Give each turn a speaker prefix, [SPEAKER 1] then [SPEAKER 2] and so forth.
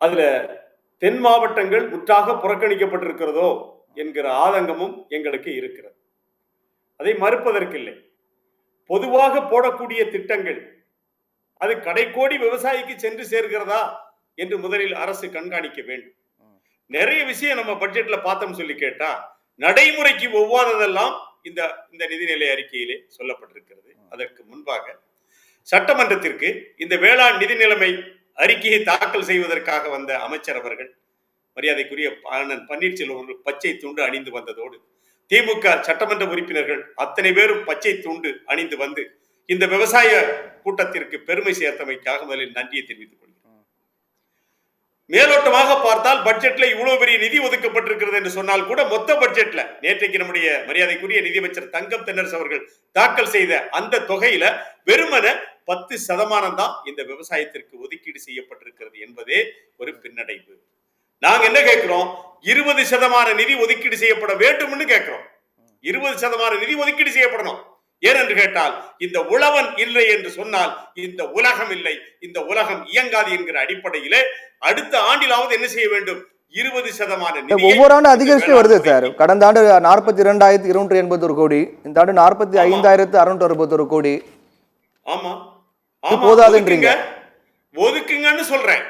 [SPEAKER 1] அதுல தென் மாவட்டங்கள் முற்றாக புறக்கணிக்கப்பட்டிருக்கிறதோ என்கிற ஆதங்கமும் எங்களுக்கு இருக்கிறது. அதை மறுப்பதற்கில்லை. பொதுவாக போடக்கூடிய திட்டங்கள் அது கடைக்கோடி விவசாயிக்கு சென்று சேர்கிறதா என்று முதலில் அரசு கண்காணிக்க வேண்டும். நிறைய விஷயம் நம்ம பட்ஜெட்ல பார்த்தோம் சொல்லி கேட்டா நடைமுறைக்கு ஒவ்வாததெல்லாம் இந்த இந்த நிதிநிலை அறிக்கையிலே சொல்லப்பட்டிருக்கிறது. அதற்கு முன்பாக சட்டமன்றத்திற்கு இந்த வேளாண் நிதி நிலைமை அறிக்கையை தாக்கல் செய்வதற்காக வந்த அமைச்சர் அவர்கள், மரியாதைக்குரிய அண்ணன் பன்னீர்செல்வம் அவர்கள் பச்சை துண்டு அணிந்து வந்ததோடு திமுக சட்டமன்ற உறுப்பினர்கள் அத்தனை பேரும் பச்சை துண்டு அணிந்து வந்து இந்த விவசாய கூட்டத்திற்கு பெருமை சேர்த்தமைக்காக முதலில் நன்றியை தெரிவித்துக் கொள்கிறேன். மேலோட்டமாக பார்த்தால் பட்ஜெட்ல இவ்வளவு பெரிய நிதி ஒதுக்கப்பட்டிருக்கிறது என்று சொன்னால் கூட மொத்த பட்ஜெட்ல நேற்றைக்கு நம்முடைய மரியாதைக்குரிய நிதியமைச்சர் தங்கம் தென்னரசு அவர்கள் தாக்கல் செய்த அந்த தொகையில வெறுமன 10% தான் இந்த விவசாயத்திற்கு ஒதுக்கீடு செய்யப்பட்டிருக்கிறது என்பதே ஒரு பின்னடைவு. நாங்க என்ன கேட்கிறோம்? 20% நிதி ஒதுக்கீடு செய்யப்பட வேண்டும் கேட்கிறோம். 20% நிதி ஒதுக்கீடு செய்யப்படணும். ஏனென்று கேட்டால் இந்த உழவன் இல்லை என்று சொன்னால் இந்த உலகம் இல்லை, இந்த உலகம் இயங்காது என்கிற அடிப்படையிலே அடுத்த ஆண்டிலாவது என்ன செய்ய வேண்டும்? 20%
[SPEAKER 2] ஒவ்வொரு ஆண்டு அதிகரிச்சு வருது சார். கடந்த ஆண்டு 42,281 கோடி, இந்த ஆண்டு 45,661 கோடி.
[SPEAKER 1] ஆமா,
[SPEAKER 2] போதாதுன்றீங்க.
[SPEAKER 1] ஒதுக்குங்கன்னு சொல்றேன்.